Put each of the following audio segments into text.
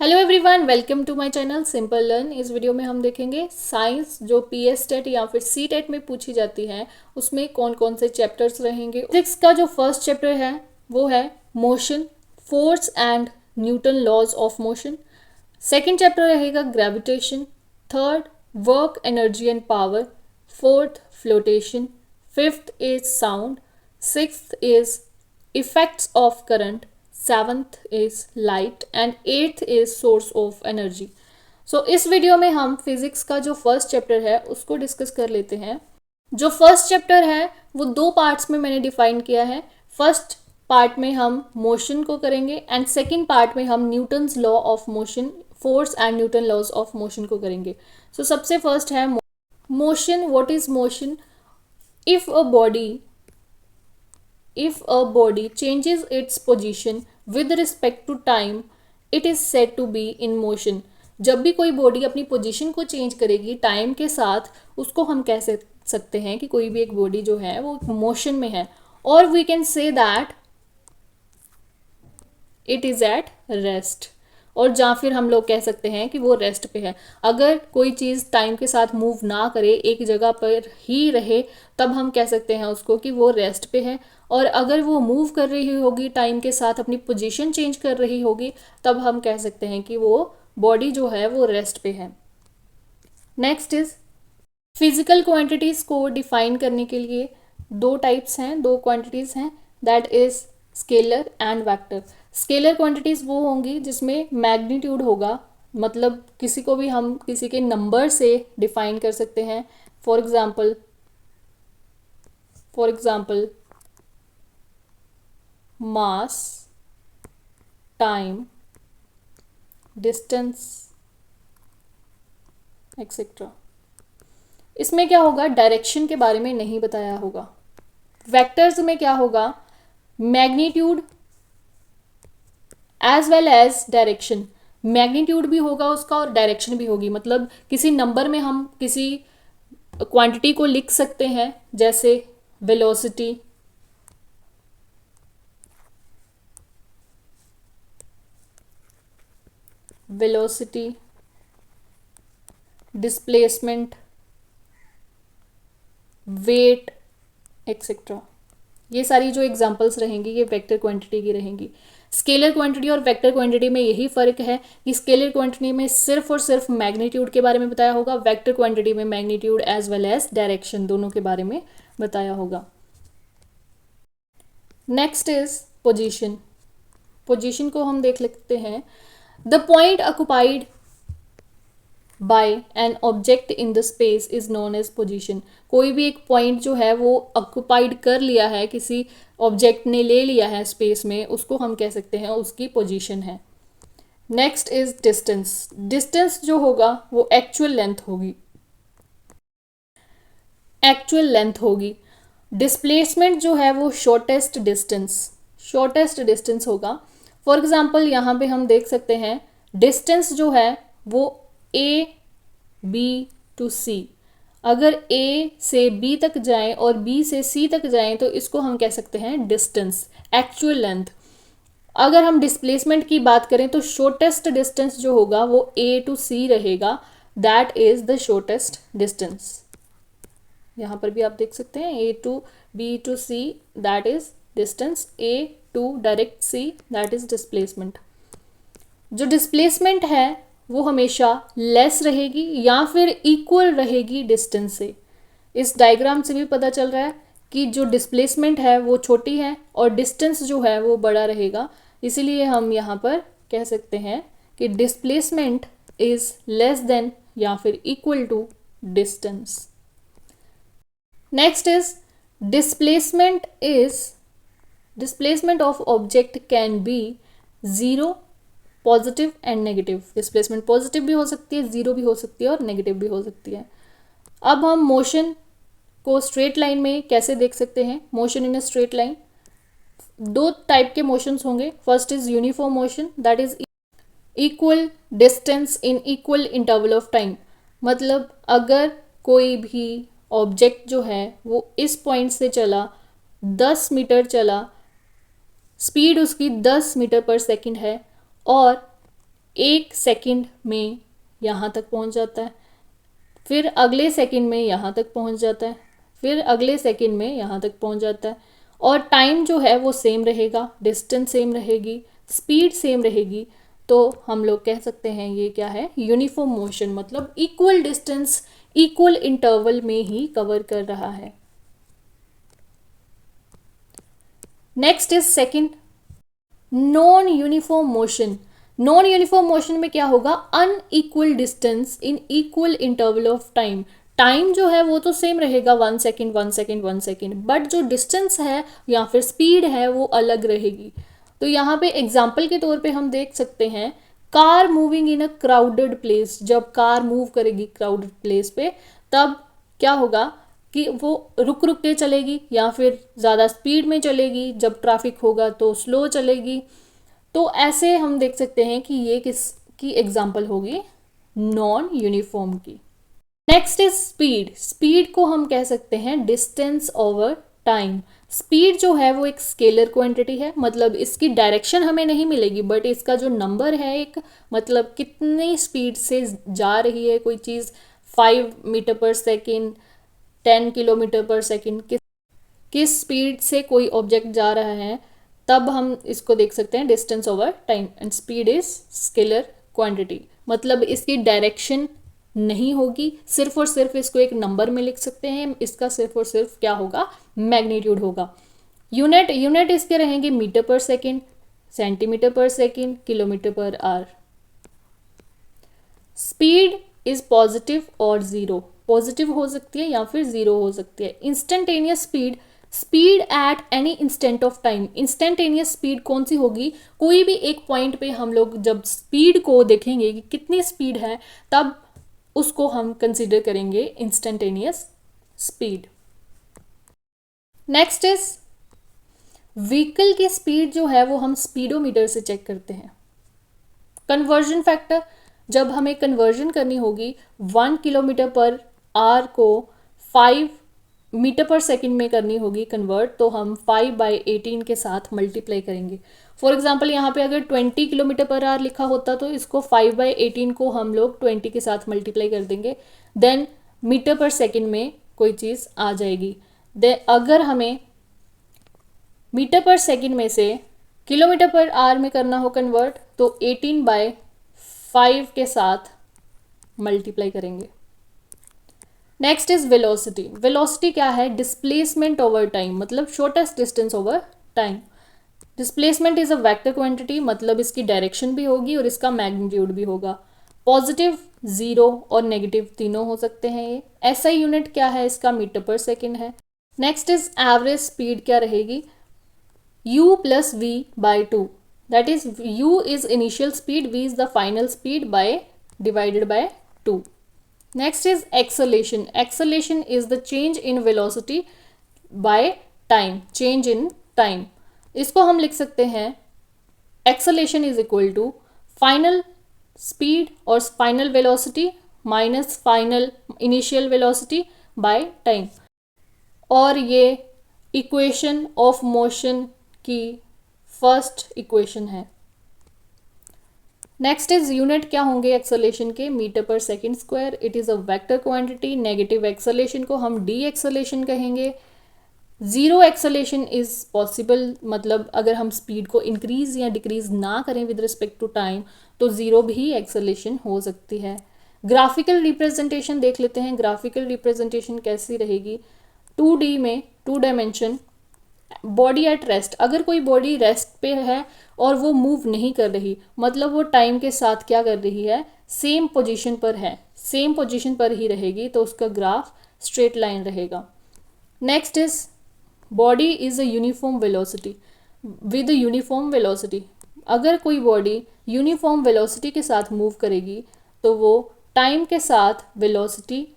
Hello everyone, welcome to my channel simple learn. इस video में हम देखेंगे साइंस जो पीएस टेट या फिर सी टेट में पूछी जाती है उसमें कौन कौन से चैप्टर्स रहेंगे। फिजिक्स का जो फर्स्ट चैप्टर है वो है motion, force and Newton laws of motion. Second chapter रहेगा gravitation. Third work, energy and power. Fourth flotation. Fifth is sound. Sixth is effects of current. Seventh is light and eighth is source of energy. So इस video में हम physics का जो first chapter है उसको discuss कर लेते हैं। जो फर्स्ट चैप्टर है वो दो पार्ट्स में मैंने डिफाइन किया है। फर्स्ट पार्ट में हम मोशन को करेंगे एंड सेकेंड पार्ट में हम Newton's law of motion, force and Newton laws of motion को करेंगे। सो सबसे फर्स्ट है motion. What is motion? If a body changes its position with respect to time, it is said to be in motion. जब भी कोई body अपनी position को change करेगी टाइम के साथ, उसको हम कह सकते हैं कि कोई भी एक बॉडी जो है वो मोशन में है। और we can say that it is at rest, और या फिर हम लोग कह सकते हैं कि वो रेस्ट पे है। अगर कोई चीज़ टाइम के साथ मूव ना करे, एक जगह पर ही रहे, तब हम कह सकते हैं उसको कि वो रेस्ट पे है। और अगर वो मूव कर रही होगी टाइम के साथ, अपनी पोजीशन चेंज कर रही होगी, तब हम कह सकते हैं कि वो बॉडी जो है वो रेस्ट पे है। नेक्स्ट इज फिजिकल क्वांटिटीज़ को डिफाइन करने के लिए दो टाइप्स हैं, दो क्वांटिटीज़ हैं, that is scalar and vector. Scalar quantities वो होंगी जिसमें मैग्नीट्यूड होगा, मतलब किसी को भी हम किसी के नंबर से डिफाइन कर सकते हैं। For example mass, time, distance etcetera. इसमें क्या होगा, डायरेक्शन के बारे में नहीं बताया होगा। वेक्टर्स में क्या होगा, magnitude as well as direction. Magnitude भी होगा उसका और डायरेक्शन भी होगी। मतलब किसी नंबर में हम किसी क्वांटिटी को लिख सकते हैं, जैसे वेलोसिटी, डिस्प्लेसमेंट, वेट एक्सेट्रा। ये सारी जो एग्जांपल्स रहेंगी ये वेक्टर क्वांटिटी की रहेंगी। स्केलर क्वांटिटी और वेक्टर क्वांटिटी में यही फ़र्क है कि स्केलर क्वांटिटी में सिर्फ और सिर्फ मैग्नीट्यूड के बारे में बताया होगा, वेक्टर क्वांटिटी में magnitude as well as direction दोनों के बारे में बताया होगा। Next is position. पोजीशन को हम देख लेते हैं। The point occupied by an object in the space is known as position. कोई भी एक पॉइंट जो है वो ऑक्युपाइड कर लिया है, किसी ऑब्जेक्ट ने ले लिया है स्पेस में, उसको हम कह सकते हैं उसकी पोजीशन है। Next is distance. डिस्टेंस जो होगा वो एक्चुअल लेंथ होगी। डिस्प्लेसमेंट जो है वो शॉर्टेस्ट डिस्टेंस होगा। फॉर एग्जाम्पल यहाँ पे हम देख सकते हैं डिस्टेंस जो है वो ए बी टू सी। अगर ए से बी तक जाएं और बी से सी तक जाएं तो इसको हम कह सकते हैं डिस्टेंस, एक्चुअल लेंथ। अगर हम डिस्प्लेसमेंट की बात करें तो शॉर्टेस्ट डिस्टेंस जो होगा वो ए टू सी रहेगा, that is the shortest distance. यहाँ पर भी आप देख सकते हैं A to B to C, that is distance. A to direct C, that is displacement. जो डिस्प्लेसमेंट है वो हमेशा लेस रहेगी या फिर इक्वल रहेगी डिस्टेंस से। इस डायग्राम से भी पता चल रहा है कि जो डिस्प्लेसमेंट है वो छोटी है और डिस्टेंस जो है वो बड़ा रहेगा। इसीलिए हम यहाँ पर कह सकते हैं कि डिस्प्लेसमेंट इज लेस देन या फिर equal to distance. Next is displacement of object can be zero, positive and negative. Displacement positive भी हो सकती है, जीरो भी हो सकती है और नेगेटिव भी हो सकती है। अब हम मोशन को स्ट्रेट लाइन में कैसे देख सकते हैं? Motion in a straight line, दो टाइप के मोशंस होंगे। First is uniform motion, that is equal distance in equal interval of time. मतलब अगर कोई भी ऑब्जेक्ट जो है वो इस पॉइंट से चला, 10 मीटर चला, स्पीड उसकी 10 मीटर पर सेकंड है, और 1 सेकंड में यहाँ तक पहुँच जाता है, फिर अगले सेकंड में यहाँ तक पहुँच जाता है, फिर अगले सेकंड में यहाँ तक पहुँच जाता है। और टाइम जो है वो सेम रहेगा, डिस्टेंस सेम रहेगी, स्पीड सेम रहेगी। तो हम लोग कह सकते हैं ये क्या है, यूनिफॉर्म मोशन, मतलब इक्वल डिस्टेंस इक्वल इंटरवल में ही कवर कर रहा है। Next is second, non uniform motion. Non uniform motion में क्या होगा, unequal distance in equal interval of time. Time जो है वो तो सेम रहेगा, 1 सेकेंड 1 सेकेंड 1 सेकेंड, बट जो डिस्टेंस है या फिर स्पीड है वो अलग रहेगी। तो यहाँ पे एग्जाम्पल के तौर पे हम देख सकते हैं, car moving in a crowded place. जब कार मूव करेगी क्राउडेड प्लेस पे, तब क्या होगा कि वो रुक रुक के चलेगी या फिर ज़्यादा स्पीड में चलेगी, जब ट्रैफिक होगा तो स्लो चलेगी। तो ऐसे हम देख सकते हैं कि ये किसकी एग्जाम्पल होगी, नॉन यूनिफॉर्म की। Next is speed. स्पीड को हम कह सकते हैं डिस्टेंस ओवर टाइम। स्पीड जो है वो एक स्केलर क्वांटिटी है, मतलब इसकी डायरेक्शन हमें नहीं मिलेगी, बट इसका जो नंबर है एक, मतलब कितनी स्पीड से जा रही है कोई चीज़, 5 मीटर पर सेकेंड, 10 किलोमीटर पर सेकेंड, किस स्पीड से कोई ऑब्जेक्ट जा रहा है, तब हम इसको देख सकते हैं distance over time. And speed is scalar quantity, मतलब इसकी डायरेक्शन नहीं होगी, सिर्फ और सिर्फ इसको एक नंबर में लिख सकते हैं, इसका सिर्फ और सिर्फ क्या होगा, मैग्नीट्यूड होगा। यूनिट इसके रहेंगे मीटर पर सेकेंड, सेंटीमीटर पर second, kilometre per hour. Speed is positive और ज़ीरो, पॉजिटिव हो सकती है या फिर ज़ीरो हो सकती है। Instantaneous speed, speed at any instant of time. Instantaneous speed कौन सी होगी, कोई भी एक पॉइंट पे हम लोग जब स्पीड को देखेंगे कि कितनी स्पीड है, तब उसको हम कंसिडर करेंगे instantaneous speed. Next is vehicle की स्पीड जो है वो हम स्पीडोमीटर से चेक करते हैं। कन्वर्जन फैक्टर, जब हमें कन्वर्जन करनी होगी 1 किलोमीटर पर आवर को 5 मीटर पर सेकंड में करनी होगी कन्वर्ट, तो हम 5/18 के साथ मल्टीप्लाई करेंगे। फॉर एग्जांपल यहाँ पे अगर 20 किलोमीटर पर आवर लिखा होता तो इसको 5/18 को हम लोग 20 के साथ मल्टीप्लाई कर देंगे, देन मीटर पर सेकंड में कोई चीज़ आ जाएगी। देन अगर हमें मीटर पर सेकंड में से किलोमीटर पर आवर में करना हो कन्वर्ट, तो 18/5 के साथ मल्टीप्लाई करेंगे। Next is velocity. वेलोसिटी क्या है, डिस्प्लेसमेंट ओवर टाइम, मतलब shortest distance over time. Displacement is a vector quantity, मतलब इसकी डायरेक्शन भी होगी और इसका मैग्नीट्यूड भी होगा। पॉजिटिव, ज़ीरो और नेगेटिव तीनों हो सकते हैं ये। एसआई यूनिट क्या है इसका, मीटर पर सेकेंड है। नेक्स्ट इज एवरेज स्पीड क्या रहेगी, u plus v by 2, that is u is initial speed, v is the final speed by divided by 2. Next is acceleration. Acceleration is the change in velocity by time, change in time. इसको हम लिख सकते हैं acceleration is equal to final speed और final velocity minus final initial velocity by time, और ये equation of motion की first equation है। नेक्स्ट इज यूनिट क्या होंगे एक्सेलेरेशन के, मीटर पर second square. It is a vector quantity. Negative acceleration को हम डी एक्सेलेरेशन कहेंगे। ज़ीरो एक्सेलेरेशन इज़ पॉसिबल, मतलब अगर हम स्पीड को इंक्रीज या डिक्रीज ना करें विद रिस्पेक्ट टू टाइम, तो ज़ीरो भी एक्सेलेरेशन हो सकती है। ग्राफिकल रिप्रेजेंटेशन देख लेते हैं। ग्राफिकल रिप्रेजेंटेशन कैसी रहेगी, 2D में, 2 डायमेंशन, बॉडी एट रेस्ट। अगर कोई बॉडी रेस्ट पे है और वो मूव नहीं कर रही, मतलब वो टाइम के साथ क्या कर रही है, सेम पोजीशन पर है, सेम पोजीशन पर ही रहेगी, तो उसका ग्राफ स्ट्रेट लाइन रहेगा। Next is body is a uniform velocity with uniform velocity. अगर कोई बॉडी यूनिफॉर्म वेलोसिटी के साथ मूव करेगी, तो वो टाइम के साथ वेलोसिटी,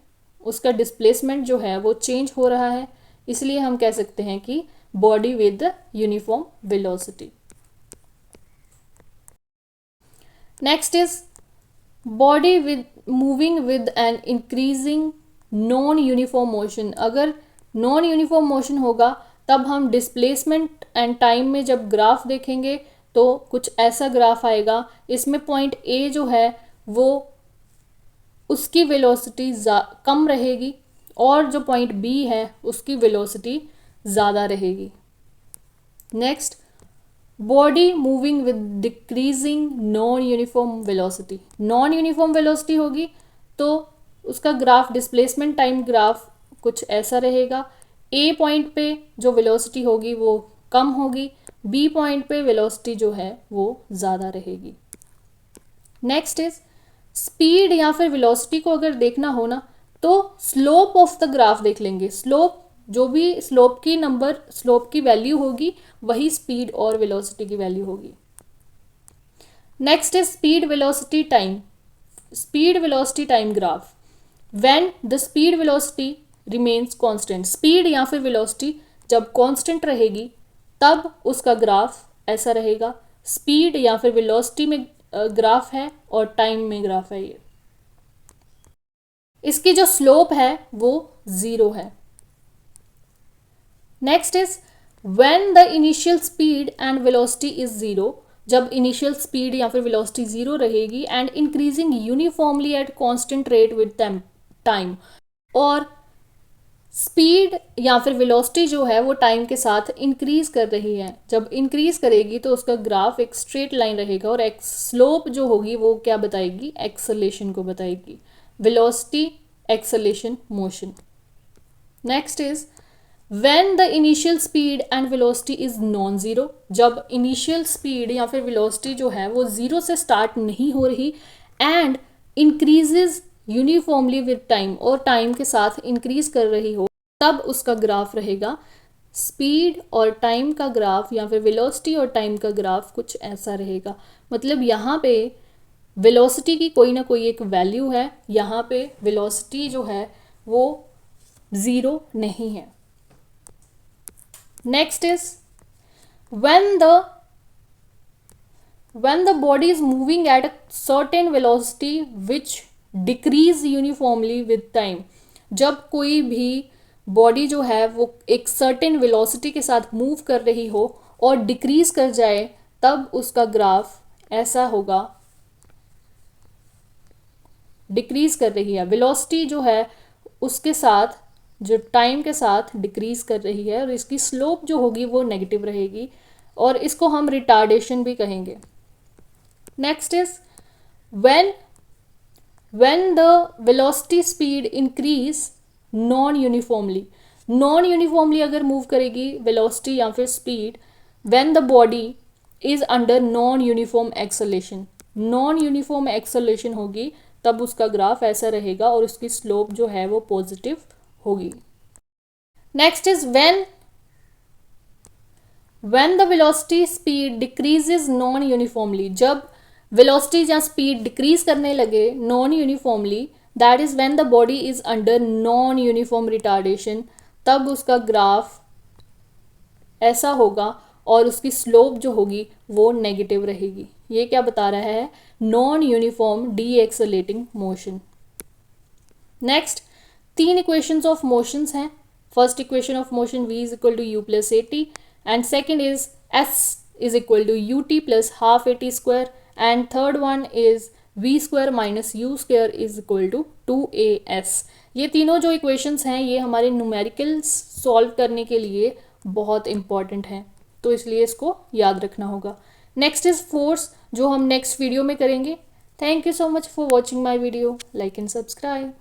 उसका डिस्प्लेसमेंट जो है वो चेंज हो रहा है, इसलिए हम कह सकते हैं कि body with uniform velocity. Next is body with moving with an increasing non uniform motion. अगर नॉन यूनिफॉर्म मोशन होगा, तब हम डिस्प्लेसमेंट एंड टाइम में जब ग्राफ देखेंगे, तो कुछ ऐसा ग्राफ आएगा। इसमें पॉइंट ए जो है वो उसकी वेलोसिटी कम रहेगी और जो पॉइंट बी है उसकी वेलोसिटी ज़्यादा रहेगी। Next, body moving with decreasing non uniform velocity. Non uniform velocity होगी तो उसका ग्राफ, डिस्प्लेसमेंट टाइम ग्राफ कुछ ऐसा रहेगा। ए पॉइंट पे जो वेलोसिटी होगी वो कम होगी, बी पॉइंट पे वेलोसिटी जो है वो ज़्यादा रहेगी। नेक्स्ट इज स्पीड या फिर वेलोसिटी को अगर देखना हो ना तो स्लोप ऑफ द ग्राफ देख लेंगे। स्लोप, जो भी स्लोप की वैल्यू होगी वही स्पीड और वेलोसिटी की वैल्यू होगी। Next is speed velocity time graph. When the speed velocity remains constant, speed या फिर वेलोसिटी जब कांस्टेंट रहेगी तब उसका ग्राफ ऐसा रहेगा। स्पीड या फिर वेलोसिटी में ग्राफ है और टाइम में ग्राफ है ये। इसकी जो स्लोप है वो 0 है। Next is when the initial speed and velocity is 0, जब इनिशियल स्पीड या फिर वेलोसिटी 0 रहेगी and increasing uniformly at constant rate with time, और स्पीड या फिर वेलोसिटी जो है वो टाइम के साथ इंक्रीज कर रही है। जब इंक्रीज करेगी तो उसका ग्राफ एक स्ट्रेट लाइन रहेगा और स्लोप जो होगी वो क्या बताएगी, एक्सेलेरेशन को बताएगी। Velocity, acceleration, motion. Next is when the initial speed and velocity is non zero, जब इनिशियल स्पीड या फिर वेलोसिटी जो है वो 0 से स्टार्ट नहीं हो रही and increases uniformly with time, और टाइम के साथ इंक्रीज कर रही हो, तब उसका ग्राफ रहेगा। स्पीड और टाइम का ग्राफ या फिर वेलोसिटी और टाइम का ग्राफ कुछ ऐसा रहेगा। मतलब यहाँ पे वेलोसिटी की कोई ना कोई एक वैल्यू है, यहाँ पे वेलोसिटी जो है वो 0 नहीं है। Next is when the body is moving at a certain velocity which decrease uniformly with time, जब कोई भी बॉडी जो है वो एक सर्टेन वेलोसिटी के साथ मूव कर रही हो और डिक्रीज कर जाए तब उसका ग्राफ ऐसा होगा। डिक्रीज कर रही है वेलोसिटी जो है उसके साथ, जो टाइम के साथ डिक्रीज कर रही है, और इसकी स्लोप जो होगी वो नेगेटिव रहेगी और इसको हम रिटार्डेशन भी कहेंगे। Next is when the velocity speed increase non uniformly अगर मूव करेगी वेलोसिटी या फिर speed, when the body is under non uniform acceleration होगी तब उसका ग्राफ ऐसा रहेगा और उसकी स्लोप जो है वो पॉजिटिव होगी। Next is when the velocity speed decreases non uniformly, जब वेलोसिटी या स्पीड डिक्रीज करने लगे non uniformly, that is when the body is under non uniform retardation, तब उसका ग्राफ ऐसा होगा और उसकी स्लोप जो होगी वो नेगेटिव रहेगी। ये क्या बता रहा है, non uniform de accelerating motion. Next 3 equations of motions हैं। First equation of motion v is equal to u plus a t, and second is s is equal to u t plus half a t square, and third one is v square minus u square is equal to 2as। ये तीनों जो equations हैं ये हमारे numericals solve करने के लिए बहुत इंपॉर्टेंट हैं, तो इसलिए इसको याद रखना होगा। नेक्स्ट इज फोर्स, जो हम नेक्स्ट वीडियो में करेंगे। Thank you so much for watching my video. Like and subscribe.